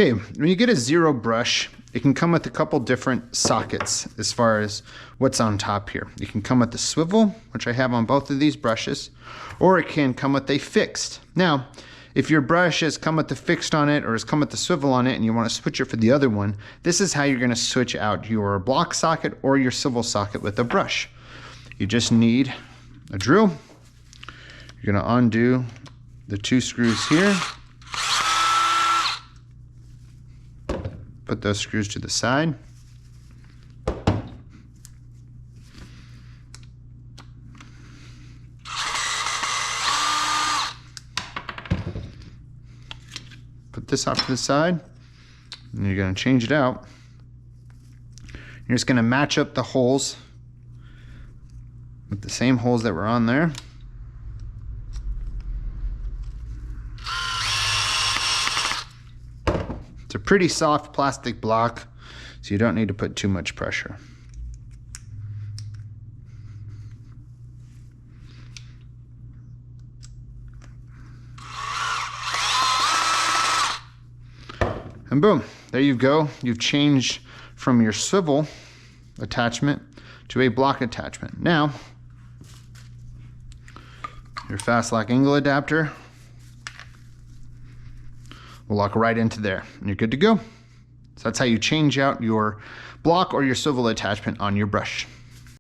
Okay, when you get a zero brush, it can come with a couple different sockets as far as what's on top here. You can come with the swivel, which I have on both of these brushes, or it can come with a fixed. Now, if your brush has come with the fixed on it or has come with the swivel on it and you want to switch it for the other one, this is how you're going to switch out your block socket or your swivel socket with a brush. You just need a drill. You're going to undo the two screws here. Put those screws to the side. Put this off to the side, and you're going to change it out. You're just going to match up the holes with the same holes that were on there. It's a pretty soft plastic block, so you don't need to put too much pressure. And boom, there you go. You've changed from your swivel attachment to a block attachment. Now, your fast lock angle adapter will lock right into there, and you're good to go. So that's how you change out your block or your swivel attachment on your brush.